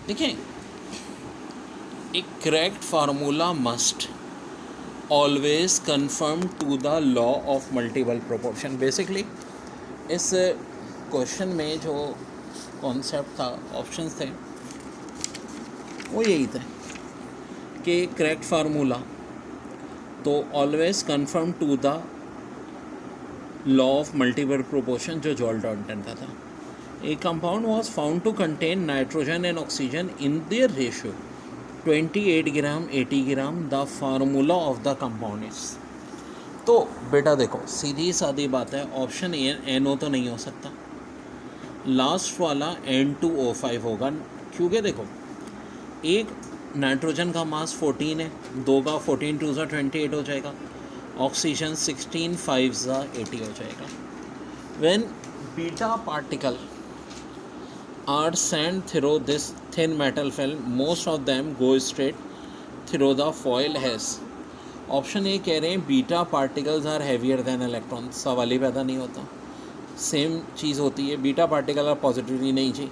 देखिए, एक correct formula must always confirm to the law of multiple proportion. Basically इस question में जो कॉन्सेप्ट था, ऑप्शंस थे, वो यही थे कि करेक्ट फार्मूला तो always confirm to the law of multiple proportion जो जॉल डॉल्टन का था। A compound was found to contain nitrogen and oxygen in their ratio 28 gram 80 gram. The formula of the compound is। तो बेटा देखो, सीधी सादी बात है, ऑप्शन ए NO तो नहीं हो सकता, लास्ट वाला N2O5 होगा। क्योंकि देखो, एक नाइट्रोजन का मास 14 है, दो का 14 2 ज़ा 28 हो जाएगा, ऑक्सीजन 16 5 ज़ा 80 हो जाएगा। When beta particle are sent through this thin metal film, most of them go straight through the foil has। Option A कह रहे हैं beta particles are heavier than electron, सवाल ही पैदा नहीं होता, सेम चीज़ होती है, बीटा पार्टिकल आर पॉजिटिवली नहीं जी।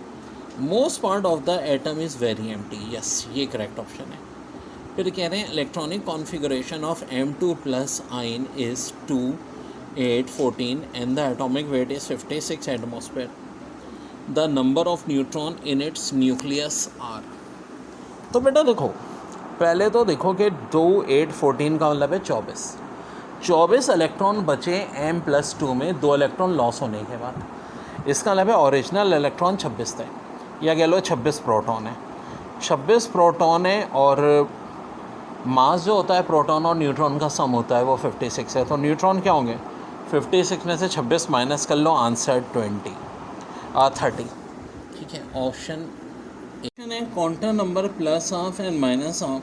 Most part of the atom is very empty, yes ये करेक्ट ऑप्शन है। फिर कह रहे हैं electronic configuration of M2 plus ion is 2 8 14 and the atomic weight is 56 atmosphere. The number of neutron in its nucleus are. तो बेटा देखो, पहले तो देखो कि 2 8 14 का मतलब है 24 इलेक्ट्रॉन बचे M+2 में, 2 इलेक्ट्रॉन लॉस होने के बाद। इसका मतलब है ओरिजिनल इलेक्ट्रॉन 26 थे, या कह लो 26 प्रोटॉन है। 26 प्रोटॉन है और मास जो होता है प्रोटॉन और न्यूट्रॉन का सम होता है वो 56 है। तो न्यूट्रॉन क्या होंगे, 56 में से 26 माइनस कर लो, आंसर 30। ठीक है, ऑप्शन है quantum number plus of and minus of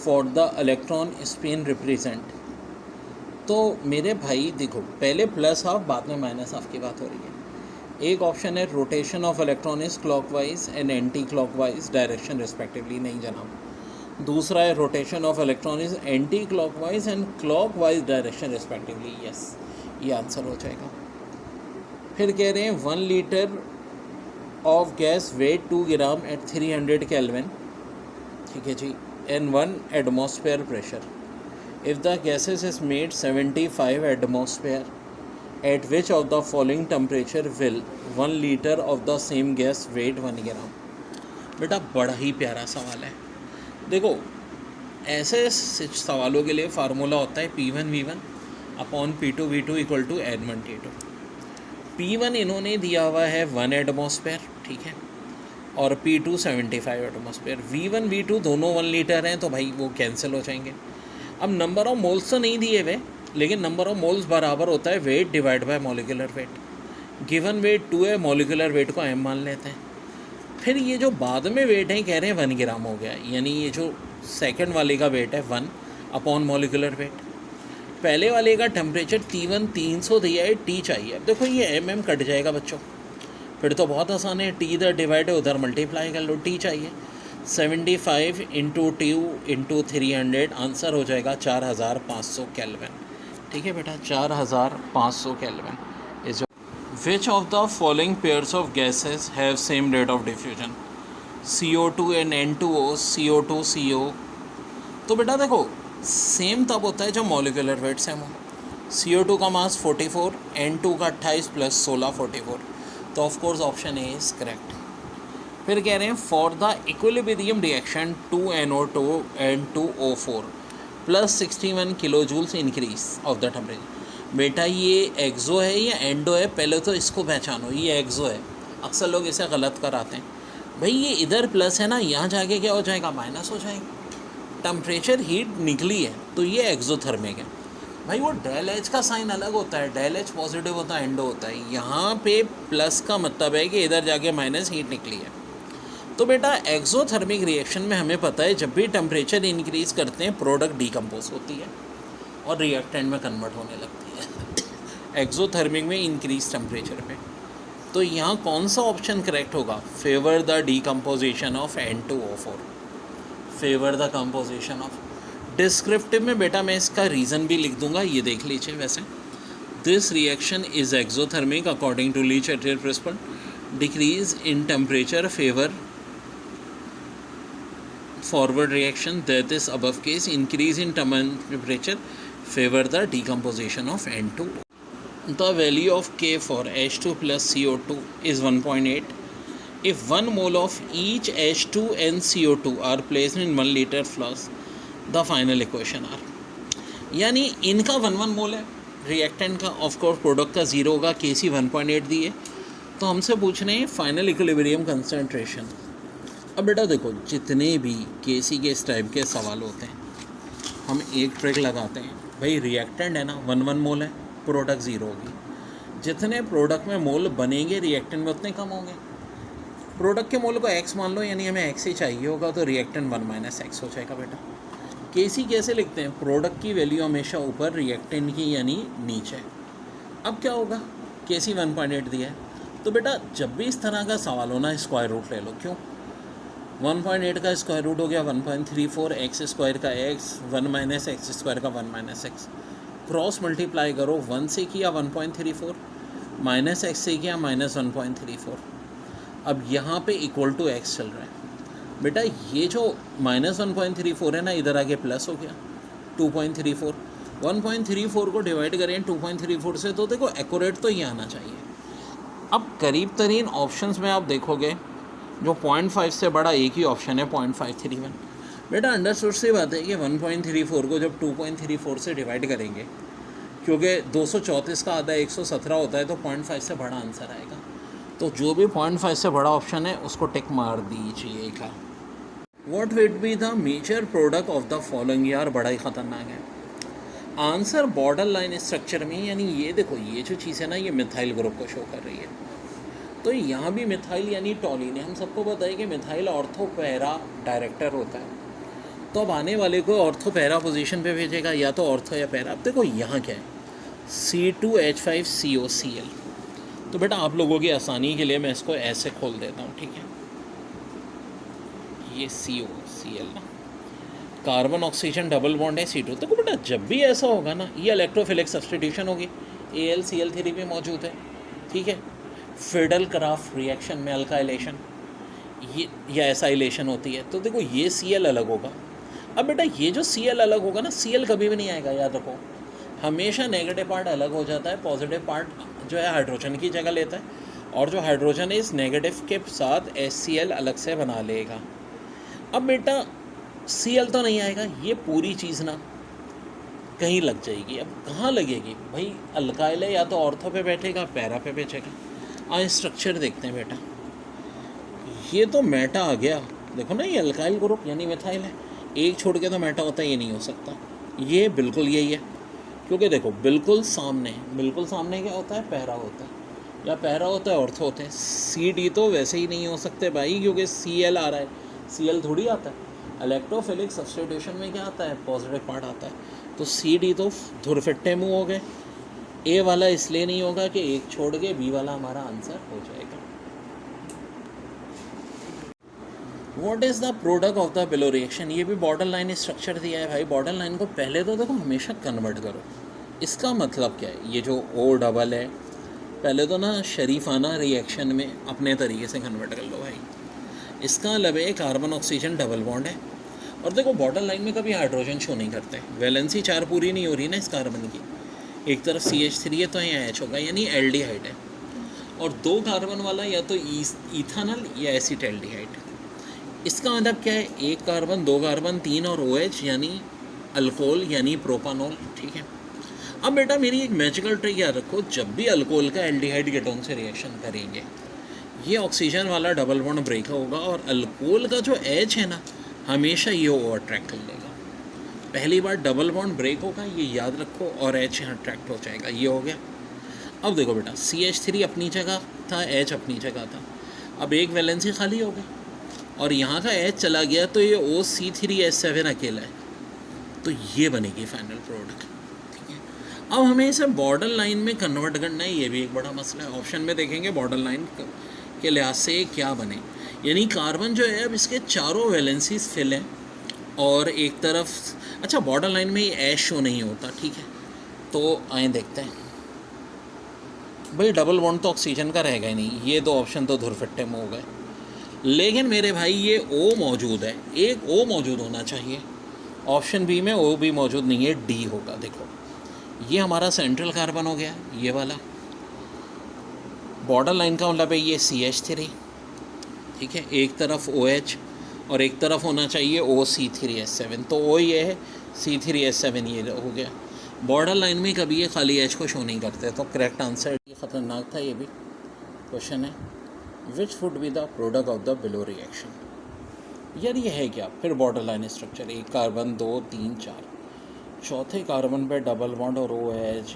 for the electron spin represent. तो मेरे भाई देखो, पहले प्लस ऑफ बाद में माइनस ऑफ की बात हो रही है। एक ऑप्शन है rotation of electron is clockwise and anti clockwise direction respectively, नहीं जनाब। दूसरा है rotation of electron is anti clockwise and clockwise direction respectively, yes ये आंसर हो जाएगा। फिर कह रहे हैं 1 litre of gas weight 2 gram at 300 kelvin, ठीक है जी, and 1 atmosphere pressure. If the gases is made 75 atmosphere, at which of the following temperature will 1 litre of the same gas weight 1 gram. बेटा बड़ा ही प्यारा सवाल है। देखो, ऐसे सवालों के लिए फार्मूला होता है P1V1 upon P2 V2 equal to N1 T2। P1 इन्होंने दिया हुआ है 1 एटमॉस्फेयर, ठीक है, और P2 75 एटमॉस्फेयर। V1 V2 दोनों 1 लीटर हैं, तो भाई वो कैंसिल हो जाएंगे। अब नंबर ऑफ मोल्स तो नहीं दिए हुए, लेकिन नंबर ऑफ मोल्स बराबर होता है weight divide by molecular weight. Given weight 2 है, मॉलिक्यूलर वेट को m मान लेते हैं। फिर ये जो बाद में वेट है कह रहे हैं 1 ग्राम हो गया, यानी ये जो सेकंड वाले का वेट है 1 अपॉन मॉलिक्यूलर वेट। पहले वाले का टेम्परेचर T1 300 दिया है, T चाहिए। अब देखो ये mm कट जाएगा बच्चों, फिर तो बहुत आसान है, T इधर डिवाइड है उधर मल्टीप्लाई कर लो, T चाहिए। 75 इंटू 2 इंटू 300, आंसर हो जाएगा 4500 केल्विन। ठीक है बेटा, 4500 kelvin is. Which of the following pairs of gases have same rate of diffusion, CO2 and N2O, CO2 CO। तो बेटा देखो, सेम तब होता है जब मॉलिक्यूलर वेट सेम हो। CO2 का मास 44, N2 का 28 प्लस 16 44, तो of course option A is correct. फिर कह रहे हैं for the equilibrium reaction 2NO2 and 2O4 plus 61 kilo joules increase of the temperature. बेटा ये एक्सो है या एंडो है, पहले तो इसको पहचानो, ये एक्सो है। अक्सर लोग इसे गलत कराते हैं। भाई ये इधर प्लस है ना, यहाँ जाके क्या हो जाएगा, माइनस हो जाएगा। टेम्परेचर हीट निकली है तो ये एक्सोथर्मिक है। भाई वो डेल एच का साइन अलग होता है, डेल एच पॉजिटिव होता है, एंडो होता है। यहाँ पे प्लस का मतलब है कि इधर जाके माइनस हीट निकली है। तो बेटा एक्सोथर्मिक रिएक्शन में हमें पता है जब भी टेम्परेचर इंक्रीज करते हैं प्रोडक्ट डीकम्पोज होती है और रिएक्टेंट में कन्वर्ट होने लगती है एक्सोथर्मिक में इंक्रीज टेम्परेचर पे। तो यहाँ कौन सा ऑप्शन करेक्ट होगा, favour the decomposition of N2O4, favour the composition of. Descriptive में बेटा मैं इसका रीज़न भी लिख दूंगा, ये देख लीजिए। वैसे this reaction is exothermic according to Le Chatelier principle, decrease in temperature favour forward reaction, that is above case, increase in temperature favor the decomposition of N2. The value of K for H2 plus CO2 is 1.8. If 1 mole of each H2 and CO2 are placed in 1 liter flask, the final equation are, यानी इनका 1 मोल है, reactant का of course product का 0 होगा, Kc 1.8 दिए, तो हमसे पूछ रहे हैं फाइनल इक्विलिब्रियम कंसंट्रेशन। अब बेटा देखो, जितने भी Kc के इस टाइप के सवाल होते हैं, हम एक ट्रिक लगाते हैं, भाई रिएक्टेंट है ना 1 मोल है, प्रोडक्ट 0 होगी, जितने प्रोडक्ट में मोल बनेंगे रिएक्टेंट में उतने कम होंगे। प्रोडक्ट के मोल को x मान लो, यानी हमें x ही चाहिए होगा, तो रिएक्टेंट 1 माइनस x हो जाएगा बेटा। Kc कैसे लिखते हैं, प्रोडक्ट की वैल्यू हमेशा ऊपर, रिएक्टेंट की यानी नीचे। अब क्या होगा, Kc 1.8 दिया है, तो बेटा जब भी इस तरह का सवाल हो ना, स्क्वायर रूट ले लो। क्यों, 1.8 का स्क्वायर रूट हो गया 1.34, एक्स स्क्वायर का x, 1 माइनस एक्स स्क्वायर का 1 माइनस एक्स, क्रॉस मल्टीप्लाई करो, 1 से किया 1.34, माइनस एक्स से किया माइनस 1.34। अब यहाँ पे इक्वल टू x चल रहा है बेटा, ये जो माइनस 1.34 है ना, इधर आगे प्लस हो गया 2.34, 1.34 को डिवाइड करें 2.34 से, तो देखो एक्यूरेट तो ये आना चाहिए। अब करीब तरीन ऑप्शंस में आप देखोगे, जो 0.5 से बड़ा एक ही ऑप्शन है 0.531। बेटा अंडरस्टूड सी बात है कि 1.34 को जब 2.34 से डिवाइड करेंगे, क्योंकि 234 का आधा 117 होता है, तो 0.5 से बड़ा आंसर आएगा। तो जो भी 0.5 से बड़ा ऑप्शन है उसको टिक मार दीजिएगा। What will be the major product of the following, यार बड़ा ही ख़तरनाक है आंसर बॉर्डर लाइन स्ट्रक्चर में। यानी ये देखो, ये जो चीज़ है ना, ये मिथाइल ग्रुप को शो कर रही है, तो यहाँ भी मिथाइल यानी टॉलिन है। हम सबको पता है कि मिथाइल ऑर्थो पैरा डायरेक्टर होता है, तो अब आने वाले को ऑर्थो पैरा पोजीशन पे भेजेगा, या तो ऑर्थो या पैरा। अब देखो यहाँ क्या है, C2H5COCl। तो बेटा आप लोगों की आसानी के लिए मैं इसको ऐसे खोल देता हूँ, ठीक है, ये COCl ना, कार्बन ऑक्सीजन डबल बॉन्ड है C2। देखो बेटा जब भी ऐसा होगा ना, ये इलेक्ट्रोफिलिक सब्सटीट्यूशन होगी, AlCl3 भी मौजूद है, ठीक है। फिडल क्राफ्ट रिएक्शन में अल्काइलेशन ये या एसाइलेशन होती है, तो देखो ये Cl अलग होगा। अब बेटा ये जो Cl अलग होगा ना, Cl कभी भी नहीं आएगा, याद रखो, हमेशा नेगेटिव पार्ट अलग हो जाता है, पॉजिटिव पार्ट जो है हाइड्रोजन की जगह लेता है, और जो हाइड्रोजन है इस नेगेटिव के साथ HCl अलग से बना लेगा। अब बेटा Cl तो नहीं आएगा, ये पूरी चीज़ ना कहीं लग जाएगी। अब कहाँ लगेगी भाई, अल्काइल है, या तो ऑर्थो पे बैठेगा, पैरा पे बैठेगा। आज स्ट्रक्चर देखते हैं बेटा, ये तो मेटा आ गया, देखो ना, ये अल्काइल ग्रुप यानी मिथाइल है, एक छोड़ के तो मेटा होता है, ये नहीं हो सकता, ये बिल्कुल यही है, क्योंकि देखो बिल्कुल सामने क्या होता है, पैरा होता है, या पैरा होता है ऑर्थो होते हैं। CD तो वैसे ही नहीं हो सकते भाई, क्योंकि Cl आ रहा है, Cl थोड़ी आता है। इलेक्ट्रोफिलिक सब्स्टिट्यूशन में क्या आता है, पॉजिटिव पार्ट आता है, तो CD तो धुरफिट्टे मुँह हो गए। ए वाला इसलिए नहीं होगा कि एक छोड़ के बी वाला हमारा आंसर हो जाएगा। What is the product of the below reaction, ये भी बॉर्डर लाइन स्ट्रक्चर दिया है भाई। बॉर्डर लाइन को पहले तो देखो हमेशा कन्वर्ट करो, इसका मतलब क्या है, ये जो O डबल है, पहले तो ना शरीफाना रिएक्शन में अपने तरीके से कन्वर्ट कर लो भाई। इसका मतलब है कार्बन ऑक्सीजन डबल बॉन्ड है, और देखो बॉर्डर लाइन में कभी हाइड्रोजन शो नहीं करते, वैलेंसी 4 पूरी नहीं हो रही ना इस कार्बन की, एक तरफ CH3 है तो यहाँ H होगा, यानी एल्डिहाइड है, और 2 कार्बन वाला या तो इथानल या एसिटाल्डिहाइड। इसका मतलब क्या है, 1 कार्बन 2 कार्बन 3 और OH यानी अल्कोहल यानी प्रोपानॉल, ठीक है। अब बेटा मेरी एक मैजिकल ट्रिक याद रखो, जब भी अल्कोहल का एल्डिहाइड कीटोन से रिएक्शन करेंगे, ये ऑक्सीजन वाला डबल बॉन्ड ब्रेक होगा, और अल्कोहल का जो H है ना, हमेशा ये ओवर अट्रैक्ट कर लेगा। पहली बार डबल बॉन्ड ब्रेक होगा, ये याद रखो, और H यहाँ अट्रैक्ट हो जाएगा, ये हो गया। अब देखो बेटा CH3 अपनी जगह था, H अपनी जगह था, अब एक वैलेंसी खाली हो गई, और यहाँ का H चला गया, तो ये OC3H7 अकेला है, तो ये बनेगी फाइनल प्रोडक्ट, ठीक है। अब हमें इसे बॉर्डर लाइन में कन्वर्ट करना है, ये भी एक बड़ा मसला है। ऑप्शन में देखेंगे बॉर्डर लाइन के लिहाज से क्या बने, यानी कार्बन जो है अब इसके चारों वैलेंसीज फिल हैं, और एक तरफ अच्छा बॉर्डर लाइन में ये H शो नहीं होता, ठीक है। तो आए देखते हैं भाई, डबल बॉन्ड तो ऑक्सीजन का रहेगा ही नहीं, ये 2 ऑप्शन तो धुरफट्टे में हो गए। लेकिन मेरे भाई ये O मौजूद है, एक O मौजूद होना चाहिए। ऑप्शन बी में O भी मौजूद नहीं है, D होगा। देखो ये हमारा सेंट्रल कार्बन हो गया, ये वाला बॉर्डर लाइन का मतलब है ये CH3, ठीक है। एक तरफ OH और एक तरफ होना चाहिए OC3H7, तो O ये है, C3H7 ये हो गया। बॉर्डर लाइन में कभी ये खाली H को शो नहीं करते, तो करेक्ट आंसर ये ख़तरनाक था। ये भी क्वेश्चन है, which would be the product of the below reaction. यार ये है क्या? फिर बॉर्डर लाइन स्ट्रक्चर, एक कार्बन 2 3 4, चौथे कार्बन पे डबल बॉन्ड और OH,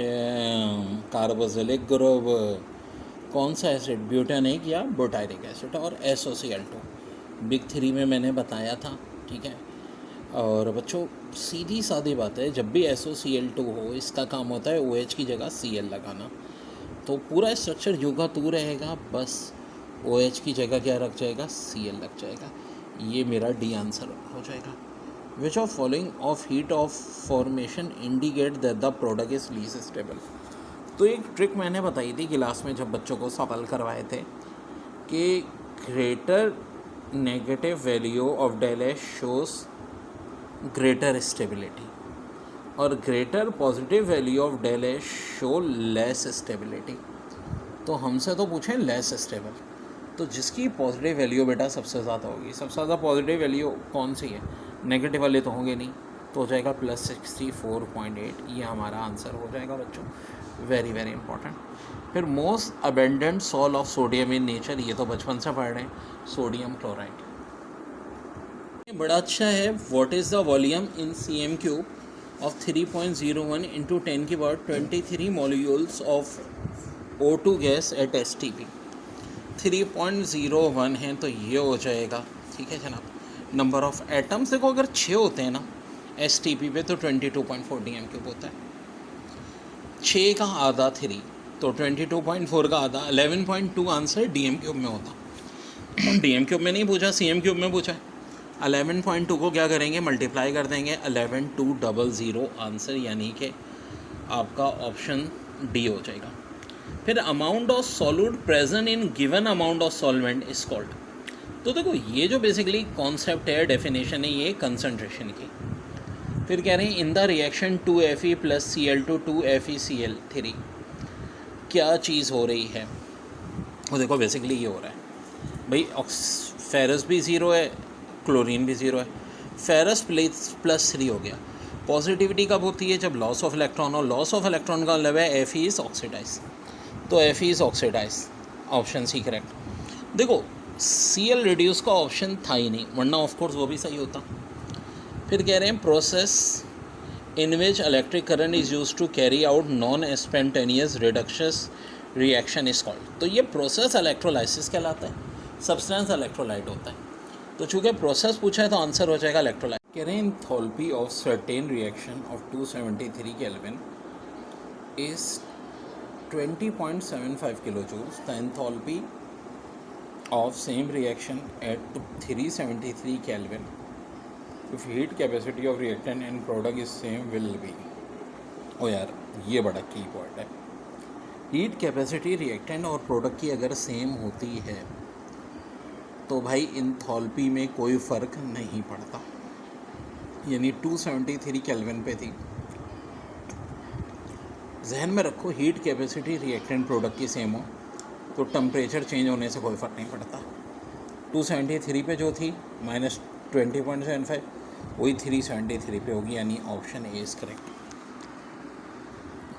कार्बोक्सिलिक ग्रुप, कौन सा एसिड, ब्यूटानिक या ब्यूटायरिक एसिड, और SOCl2 बिग 3 में मैंने बताया था, ठीक है। और बच्चों सीधी सादी बात है, जब भी SOCl2 हो इसका काम होता है OH की जगह Cl लगाना, तो पूरा स्ट्रक्चर यूं का तू रहेगा, बस OH की जगह क्या रख जाएगा, Cl लग जाएगा। ये मेरा डी आंसर हो जाएगा। विच of following of heat of formation indicate that the product is least stable. तो एक ट्रिक मैंने बताई थी क्लास में जब बच्चों को सवाल करवाए थे कि greater negative value of del H shows greater stability और greater positive value of del H show less stability. तो हमसे तो पूछें लेस स्टेबल, तो जिसकी पॉजिटिव वैल्यू बेटा सबसे ज़्यादा होगी, सबसे ज़्यादा पॉजिटिव वैल्यू कौन सी है, नेगेटिव वाले तो होंगे नहीं, तो हो जाएगा +64.8, ये हमारा आंसर हो जाएगा बच्चों। Very very important. फिर most abundant salt of sodium in nature, ये तो बचपन से पढ़ रहे हैं, सोडियम क्लोराइड। बड़ा अच्छा है, what is the volume in cm³ of 3.01 × 10⁻23 molecules of O2 gas at STP। 3.01 है तो ये हो जाएगा, ठीक है जनाब। नंबर ऑफ एटम्स देखो, अगर 6 होते हैं ना STP पे तो 22.4 DM³ होता है। 6 का आधा 3, तो 22.4 का आधा 11.2 आंसर DM³ में होता। DM³ में नहीं पूछा, CM³ में पूछा है। 11.2 को क्या करेंगे, मल्टीप्लाई कर देंगे, 11200 आंसर, यानी कि आपका ऑप्शन डी हो जाएगा। फिर amount of solute present in given amount of solvent is called. तो देखो ये जो बेसिकली कॉन्सेप्ट है, डेफिनेशन है ये कंसंट्रेशन की। फिर कह रहे हैं in the reaction 2Fe + Cl2 2FeCl3 क्या चीज़ हो रही है। वो देखो बेसिकली ये हो रहा है भाई, फेरस भी ज़ीरो है, क्लोरीन भी ज़ीरो है, फेरस +3 हो गया। पॉजिटिविटी कब होती है, जब लॉस ऑफ इलेक्ट्रॉन, और लॉस ऑफ इलेक्ट्रॉन का मतलब है Fe इज़ ऑक्सीडाइज, तो Fe is oxidize, option C correct. देखो Cl रिड्यूस का ऑप्शन था ही नहीं, वरना ऑफ कोर्स वो भी सही होता। फिर कह रहे हैं process in which electric current is use to carry out non spontaneous reductions reaction is called. तो ये प्रोसेस इलेक्ट्रोलाइसिस कहलाता है, सब्सटेंस इलेक्ट्रोलाइट होता है। तो चूँकि प्रोसेस पूछा है तो आंसर हो जाएगा इलेक्ट्रोलाइट। कह रहे हैं enthalpy of certain reaction of 273 kelvin is 20.75 kilojoules. The enthalpy of same reaction at 373 Kelvin, if heat capacity of reactant and product is same, will be। ओ यार ये बड़ा की पॉइंट है, हीट कैपेसिटी रिएक्टेंट और product की अगर same होती है तो भाई एंथैल्पी में कोई फ़र्क नहीं पड़ता। यानी 273 केल्विन पे थी, जहन में रखो हीट कैपेसिटी रिएक्टेंट प्रोडक्ट की सेम हो तो टेम्परेचर चेंज होने से कोई फ़र्क नहीं पड़ता। 273 पे जो थी -20.75 वही 373 पे होगी, यानी ऑप्शन ए इज़ करेक्ट।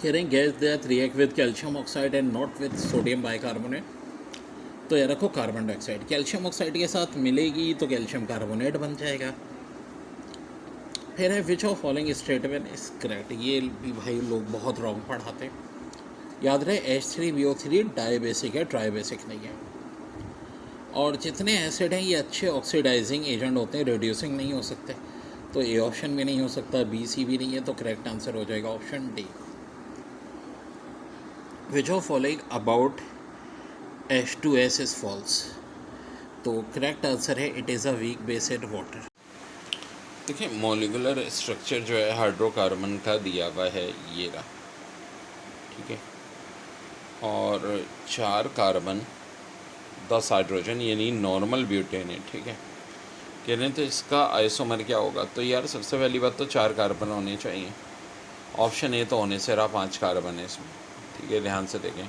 कह रहे हैं gas that react with calcium oxide and not with sodium bicarbonate. तो ये रखो कार्बन डाइऑक्साइड कैल्शियम ऑक्साइड के साथ मिलेगी तो कैल्शियम कार्बोनेट बन जाएगा। फिर है विच of following statement is correct. ये भी भाई लोग बहुत रॉन्ग पढ़ाते हैं, याद रहे H3BO3 डाइबेसिक है, ट्राइबेसिक नहीं है। और जितने एसिड हैं ये अच्छे ऑक्सीडाइजिंग एजेंट होते हैं, रिड्यूसिंग नहीं हो सकते, तो ए ऑप्शन भी नहीं हो सकता, बी सी भी नहीं है, तो करेक्ट आंसर हो जाएगा option D. Which of following about H2S is false. तो करेक्ट आंसर है it is a weak based water. देखिए मॉलिक्यूलर स्ट्रक्चर जो है हाइड्रोकार्बन का दिया हुआ है ये रहा, ठीक है, और 4 कार्बन 10 हाइड्रोजन यानी नॉर्मल ब्यूटेन है, ठीक है। कह रहे हैं तो इसका आइसोमर क्या होगा, तो यार सबसे पहली बात तो 4 कार्बन होने चाहिए। ऑप्शन ए तो होने से रहा 5 कार्बन है इसमें, ठीक है। ध्यान से देखें,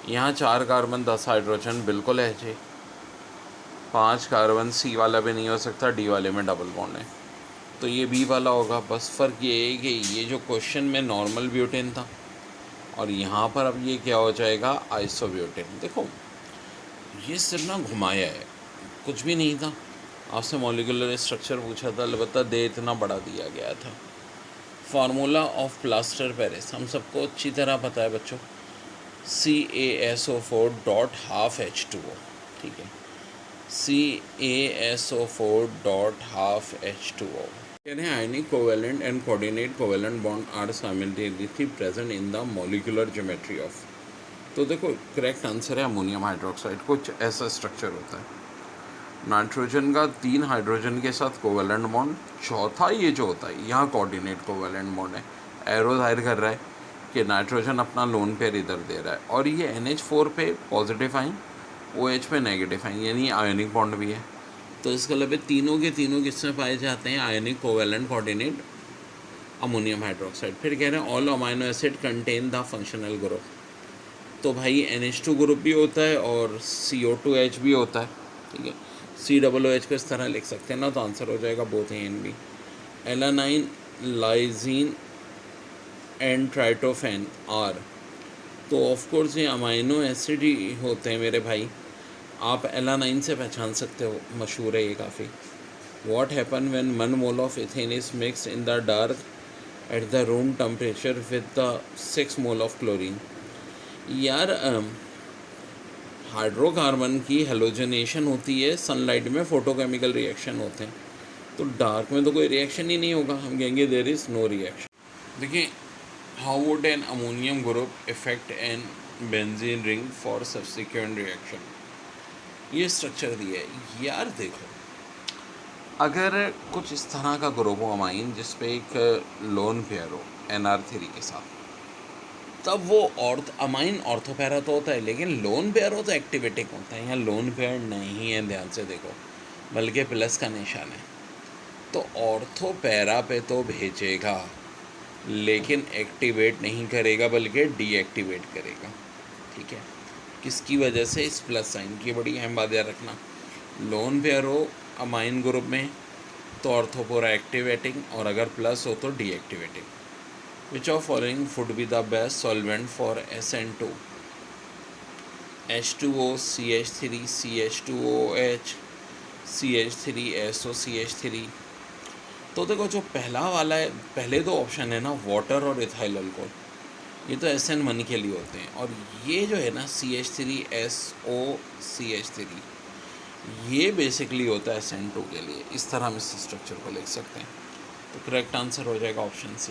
यहाँ 4 कार्बन 10 हाइड्रोजन बिल्कुल है जी। 5 कार्बन सी वाला भी नहीं हो सकता, डी वाले में डबल बॉन्ड है, तो ये बी वाला होगा। बस फ़र्क ये है कि ये जो क्वेश्चन में नॉर्मल ब्यूटेन था और यहाँ पर अब ये क्या हो जाएगा, आइसोब्यूटेन। देखो ये सिर्फ ना घुमाया है, कुछ भी नहीं था। आपसे मॉलिक्यूलर स्ट्रक्चर पूछा था, अलबत्ता दे इतना बड़ा दिया गया था। फार्मूला ऑफ प्लास्टर पेरिस हम सबको अच्छी तरह पता है बच्चों, CaSO4.12H2O, ठीक है। CaSO4.12H2O। कह रहे हैं ionic covalent and coordinate covalent bond are simultaneously present in the molecular geometry of. तो देखो करेक्ट आंसर है अमोनियम हाइड्रोक्साइड। कुछ ऐसा स्ट्रक्चर होता है, नाइट्रोजन का 3 हाइड्रोजन के साथ कोवेलेंट बॉन्ड, चौथा ये जो होता है यहाँ कोऑर्डिनेट कोवेलेंट बॉन्ड है। एरो जाहिर कर रहा है कि नाइट्रोजन अपना लोन पेयर इधर दे रहा है, और ये NH4 पे पॉजिटिव आइन, OH पे नेगेटिव आइन, यानी आयनिक बॉन्ड भी है। तो इसका मतलब तीनों के तीनों किसमें पाए जाते हैं, ionic covalent coordinate ammonium hydroxide. फिर कह रहे हैं all amino acid contain the functional group. तो भाई NH2 ग्रुप भी होता है और CO2H भी होता है, ठीक है। COOH को इस तरह लिख सकते हैं ना, तो आंसर हो जाएगा both A and B. Alanine, lysine and tryptophan are, तो ऑफकोर्स ये अमाइनो एसिड ही होते हैं मेरे भाई। आप एलानाइन से पहचान सकते हो, मशहूर है ये काफ़ी। What happen when 1 mole of ethane is mix in the dark at the room temperature with the 6 mole of chlorine. यार हाइड्रोकार्बन की हेलोजनेशन होती है, सनलाइट में फोटोकेमिकल रिएक्शन होते हैं, तो डार्क में तो कोई रिएक्शन ही नहीं होगा, हम कहेंगे देयर इज़ नो रिएक्शन। देखिए, how would an ammonium group effect an benzene ring for subsequent reaction. ये स्ट्रक्चर दिया है यार। देखो अगर कुछ इस तरह का ग्रुप हो अमाइन जिस पे एक लोन पेयर हो NR3 के साथ, तब वो अमाइन ऑर्थोपैरा तो होता है, लेकिन लोन पेयर हो तो एक्टिवेटिंग होता है। यहाँ लोन पेयर नहीं है, ध्यान से देखो, बल्कि प्लस का निशान है। तो ऑर्थोपैरा पे तो भेजेगा, लेकिन एक्टिवेट नहीं करेगा बल्कि डीएक्टिवेट करेगा, ठीक है। किसकी वजह से, इस प्लस साइन की। बड़ी अहम बात याद रखना, लोन पेयर हो अमाइन ग्रुप में तो ऑर्थोपोरा एक्टिवेटिंग, और अगर प्लस हो तो deactivating. Which of following would be the best solvent for SN2? H2O, CH3, CH2OH, CH3SO, CH3। तो देखो जो पहला वाला है, पहले दो ऑप्शन है ना, वाटर और इथाइल अल्कोहल, ये तो SN1 के लिए होते हैं। और ये जो है ना CH3SO, CH3, ये बेसिकली होता है SN2 के लिए। इस तरह हम इस स्ट्रक्चर को लिख सकते हैं। तो करेक्ट आंसर हो जाएगा ऑप्शन सी।